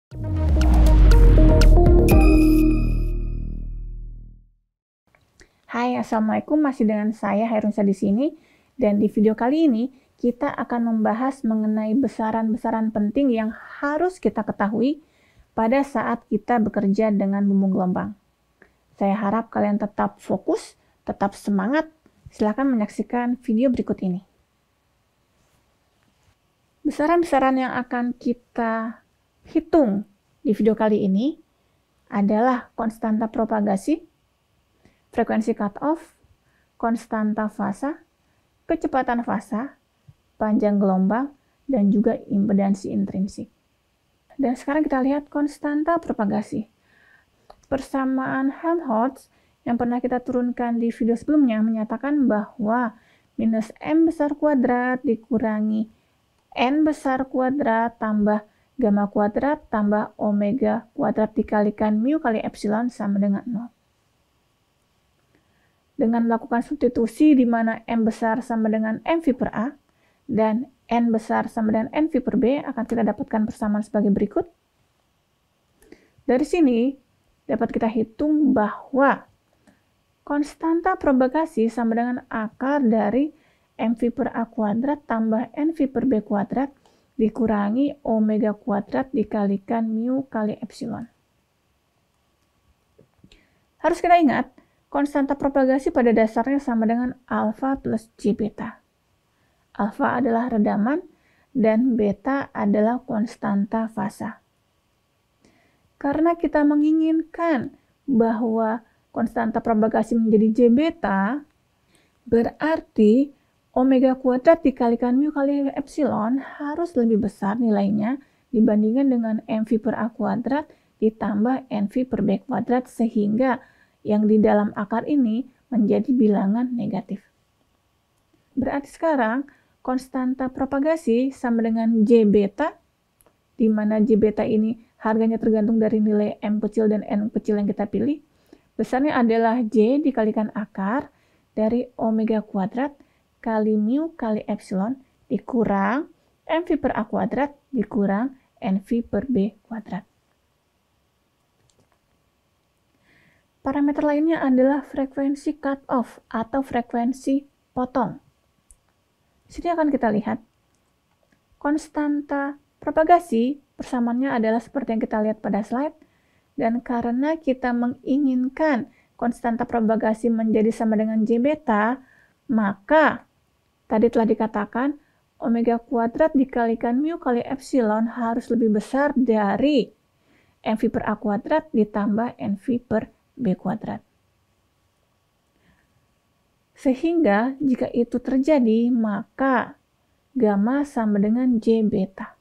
Hai, Assalamualaikum. Masih dengan saya Hairunisa di sini. Dan di video kali ini kita akan membahas mengenai besaran-besaran penting yang harus kita ketahui pada saat kita bekerja dengan bumbung gelombang. Saya harap kalian tetap fokus, tetap semangat. Silakan menyaksikan video berikut ini. Besaran-besaran yang akan kita hitung di video kali ini adalah konstanta propagasi, frekuensi cutoff, konstanta fasa, kecepatan fasa, panjang gelombang, dan juga impedansi intrinsik. Dan sekarang kita lihat konstanta propagasi. Persamaan Helmholtz yang pernah kita turunkan di video sebelumnya menyatakan bahwa minus m besar kuadrat dikurangi n besar kuadrat tambah gamma kuadrat tambah omega kuadrat dikalikan mu kali epsilon sama dengan 0. Dengan melakukan substitusi di mana M besar sama dengan MV per A dan N besar sama dengan NV per B, akan kita dapatkan persamaan sebagai berikut. Dari sini dapat kita hitung bahwa konstanta propagasi sama dengan akar dari MV per A kuadrat tambah NV per B kuadrat dikurangi omega kuadrat dikalikan mu kali epsilon. Harus kita ingat, konstanta propagasi pada dasarnya sama dengan alfa plus J beta. Alfa adalah redaman dan beta adalah konstanta fasa. Karena kita menginginkan bahwa konstanta propagasi menjadi J beta, berarti omega kuadrat dikalikan mu kali epsilon harus lebih besar nilainya dibandingkan dengan MV per A kuadrat ditambah NV per B kuadrat, sehingga yang di dalam akar ini menjadi bilangan negatif. Berarti sekarang konstanta propagasi sama dengan J beta, di mana J beta ini harganya tergantung dari nilai M kecil dan N kecil yang kita pilih. Besarnya adalah J dikalikan akar dari omega kuadrat kali mu kali epsilon dikurang MV per A kuadrat dikurang NV per B kuadrat. Parameter lainnya adalah frekuensi cutoff atau frekuensi potong. Di sini akan kita lihat konstanta propagasi persamaannya adalah seperti yang kita lihat pada slide, dan karena kita menginginkan konstanta propagasi menjadi sama dengan J beta, maka tadi telah dikatakan omega kuadrat dikalikan mu kali epsilon harus lebih besar dari MV per A kuadrat ditambah NV per B kuadrat. Sehingga jika itu terjadi, maka gamma sama dengan J beta.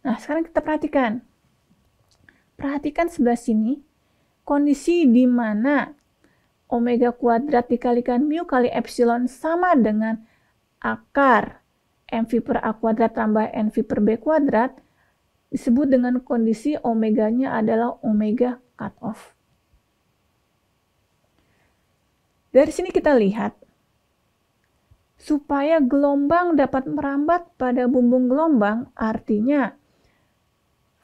Nah, sekarang kita perhatikan. Perhatikan sebelah sini, kondisi di mana omega kuadrat dikalikan mu kali epsilon sama dengan akar MV per A kuadrat tambah NV per B kuadrat, disebut dengan kondisi omeganya adalah omega cutoff. Dari sini kita lihat, supaya gelombang dapat merambat pada bumbung gelombang, artinya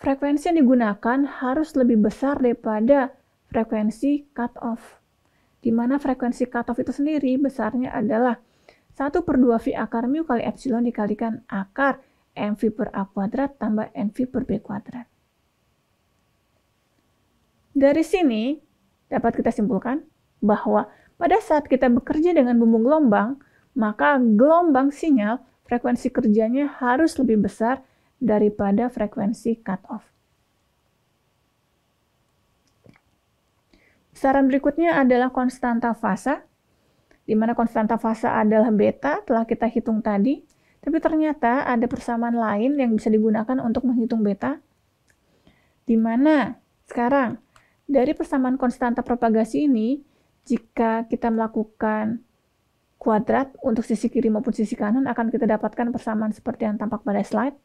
frekuensi yang digunakan harus lebih besar daripada frekuensi cutoff. Di mana frekuensi cutoff itu sendiri besarnya adalah 1/2 V akar mu kali epsilon dikalikan akar MV per A kuadrat tambah NV per B kuadrat. Dari sini dapat kita simpulkan bahwa pada saat kita bekerja dengan bumbung gelombang, maka gelombang sinyal frekuensi kerjanya harus lebih besar daripada frekuensi cutoff. Besaran berikutnya adalah konstanta fasa, di mana konstanta fasa adalah beta, telah kita hitung tadi, tapi ternyata ada persamaan lain yang bisa digunakan untuk menghitung beta, di mana sekarang dari persamaan konstanta propagasi ini, jika kita melakukan kuadrat untuk sisi kiri maupun sisi kanan, akan kita dapatkan persamaan seperti yang tampak pada slide.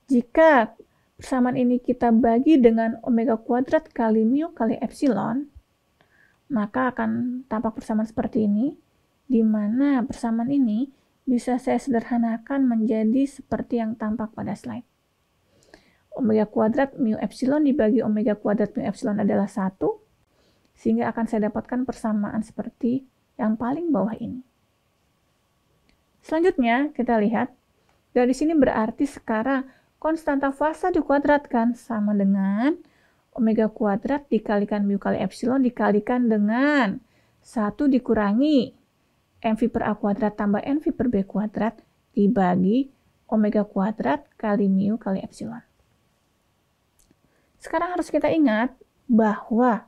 Jika persamaan ini kita bagi dengan omega kuadrat kali mu kali epsilon, maka akan tampak persamaan seperti ini, di mana persamaan ini bisa saya sederhanakan menjadi seperti yang tampak pada slide. Omega kuadrat mu epsilon dibagi omega kuadrat mu epsilon adalah 1, sehingga akan saya dapatkan persamaan seperti yang paling bawah ini. Selanjutnya, kita lihat, dari sini berarti sekarang konstanta fasa dikuadratkan sama dengan omega kuadrat dikalikan mu kali epsilon dikalikan dengan 1 dikurangi mv per a kuadrat tambah mv per b kuadrat dibagi omega kuadrat kali mu kali epsilon. Sekarang harus kita ingat bahwa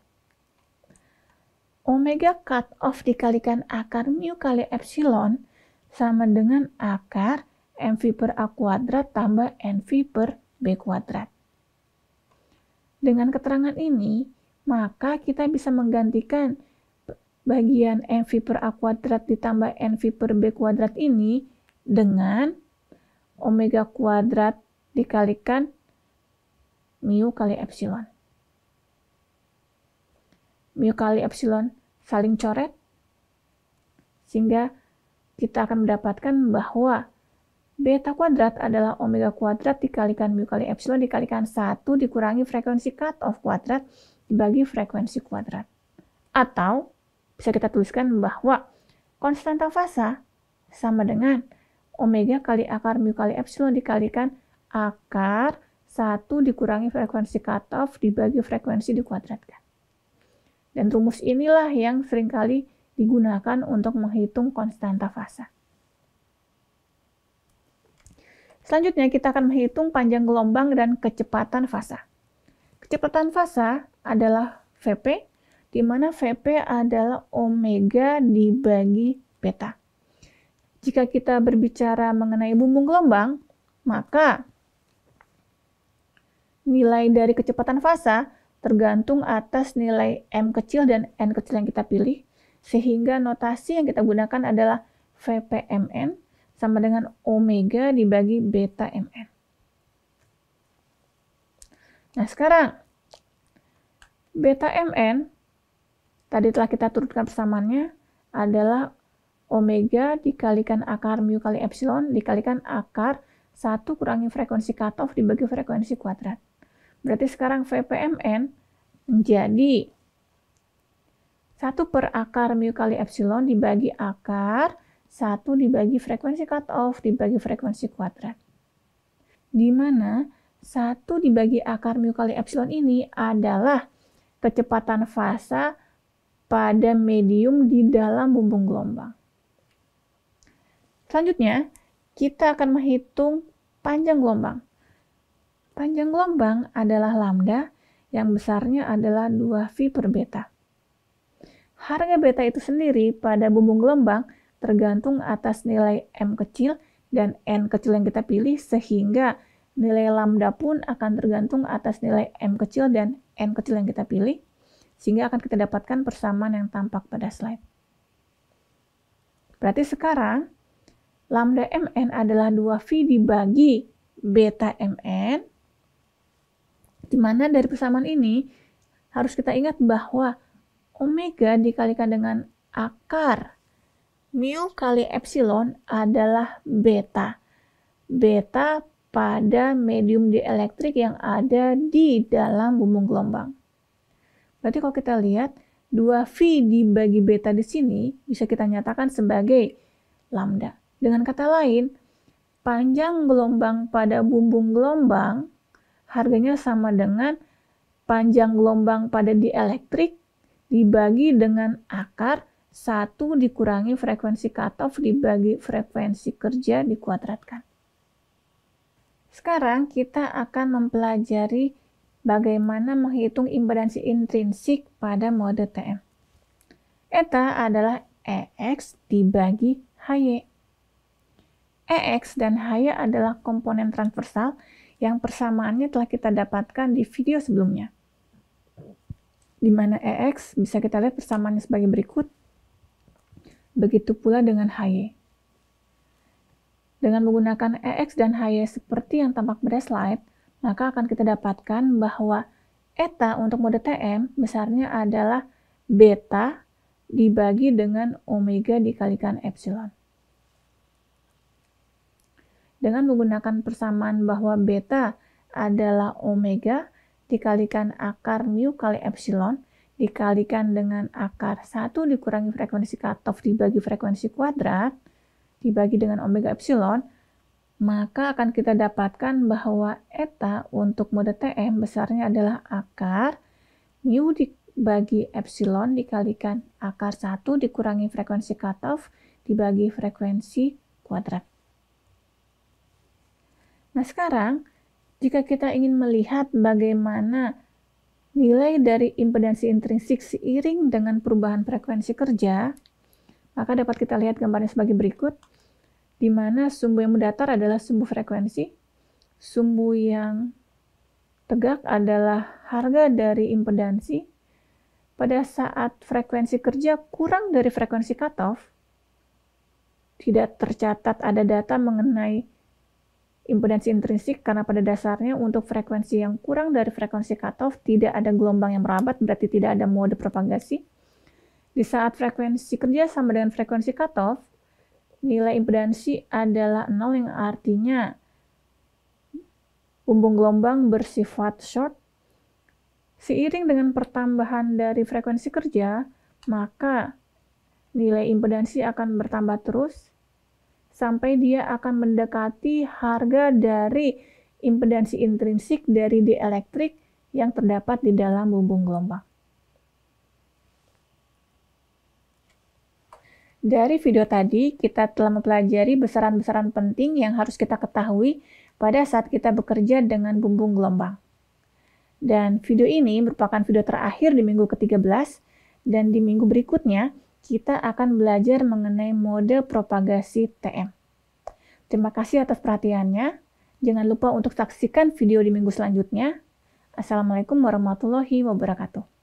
omega cut off dikalikan akar mu kali epsilon sama dengan akar mv per a kuadrat tambah mv per b kuadrat. Dengan keterangan ini, maka kita bisa menggantikan bagian mv per a kuadrat ditambah mv per b kuadrat ini dengan omega kuadrat dikalikan mu kali epsilon. Mu kali epsilon saling coret, sehingga kita akan mendapatkan bahwa beta kuadrat adalah omega kuadrat dikalikan mu kali epsilon dikalikan 1 dikurangi frekuensi cutoff kuadrat dibagi frekuensi kuadrat. Atau bisa kita tuliskan bahwa konstanta fasa sama dengan omega kali akar mu kali epsilon dikalikan akar 1 dikurangi frekuensi cutoff dibagi frekuensi dikuadratkan. Dan rumus inilah yang seringkali digunakan untuk menghitung konstanta fasa. Selanjutnya kita akan menghitung panjang gelombang dan kecepatan fasa. Kecepatan fasa adalah Vp, di mana Vp adalah omega dibagi beta. Jika kita berbicara mengenai bumbung gelombang, maka nilai dari kecepatan fasa tergantung atas nilai m kecil dan n kecil yang kita pilih, sehingga notasi yang kita gunakan adalah Vpmn sama dengan omega dibagi beta mn. Nah, sekarang beta mn tadi telah kita turutkan persamaannya adalah omega dikalikan akar mu kali epsilon dikalikan akar 1 kurangi frekuensi cutoff dibagi frekuensi kuadrat. Berarti sekarang Vpmn menjadi 1 per akar mu kali epsilon dibagi akar 1 dibagi frekuensi cutoff dibagi frekuensi kuadrat. Di mana 1 dibagi akar mu kali epsilon ini adalah kecepatan fasa pada medium di dalam bumbung gelombang. Selanjutnya, kita akan menghitung panjang gelombang. Panjang gelombang adalah lambda yang besarnya adalah 2V per beta. Harga beta itu sendiri pada bumbung gelombang tergantung atas nilai M kecil dan N kecil yang kita pilih, sehingga nilai lambda pun akan tergantung atas nilai M kecil dan N kecil yang kita pilih, sehingga akan kita dapatkan persamaan yang tampak pada slide. Berarti sekarang lambda Mn adalah 2V dibagi beta Mn, di mana dari persamaan ini harus kita ingat bahwa omega dikalikan dengan akar mu kali epsilon adalah beta. Beta pada medium dielektrik yang ada di dalam bumbung gelombang. Berarti kalau kita lihat 2V dibagi beta di sini bisa kita nyatakan sebagai lambda. Dengan kata lain, panjang gelombang pada bumbung gelombang harganya sama dengan panjang gelombang pada dielektrik dibagi dengan akar 1 dikurangi frekuensi cutoff dibagi frekuensi kerja dikuadratkan. Sekarang kita akan mempelajari bagaimana menghitung impedansi intrinsik pada mode TM. Eta adalah EX dibagi HY. EX dan HY adalah komponen transversal yang persamaannya telah kita dapatkan di video sebelumnya. Di mana EX bisa kita lihat persamaannya sebagai berikut. Begitu pula dengan HY. Dengan menggunakan EX dan HY seperti yang tampak pada slide, maka akan kita dapatkan bahwa eta untuk mode TM besarnya adalah beta dibagi dengan omega dikalikan epsilon. Dengan menggunakan persamaan bahwa beta adalah omega dikalikan akar mu kali epsilon dikalikan dengan akar 1 dikurangi frekuensi cutoff dibagi frekuensi kuadrat dibagi dengan omega epsilon, maka akan kita dapatkan bahwa eta untuk mode TM besarnya adalah akar mu dibagi epsilon dikalikan akar 1 dikurangi frekuensi cutoff dibagi frekuensi kuadrat. Nah sekarang, jika kita ingin melihat bagaimana nilai dari impedansi intrinsik seiring dengan perubahan frekuensi kerja, maka dapat kita lihat gambarnya sebagai berikut, di mana sumbu yang mendatar adalah sumbu frekuensi, sumbu yang tegak adalah harga dari impedansi. Pada saat frekuensi kerja kurang dari frekuensi cutoff, tidak tercatat ada data mengenai impedansi intrinsik karena pada dasarnya untuk frekuensi yang kurang dari frekuensi cutoff tidak ada gelombang yang merabat, berarti tidak ada mode propagasi. Di saat frekuensi kerja sama dengan frekuensi cutoff, nilai impedansi adalah 0 yang artinya bumbung gelombang bersifat short. Seiring dengan pertambahan dari frekuensi kerja, maka nilai impedansi akan bertambah terus sampai dia akan mendekati harga dari impedansi intrinsik dari dielektrik yang terdapat di dalam bumbung gelombang. Dari video tadi, kita telah mempelajari besaran-besaran penting yang harus kita ketahui pada saat kita bekerja dengan bumbung gelombang. Dan video ini merupakan video terakhir di minggu ke-13, dan di minggu berikutnya kita akan belajar mengenai mode propagasi TM. Terima kasih atas perhatiannya. Jangan lupa untuk saksikan video di minggu selanjutnya. Assalamualaikum warahmatullahi wabarakatuh.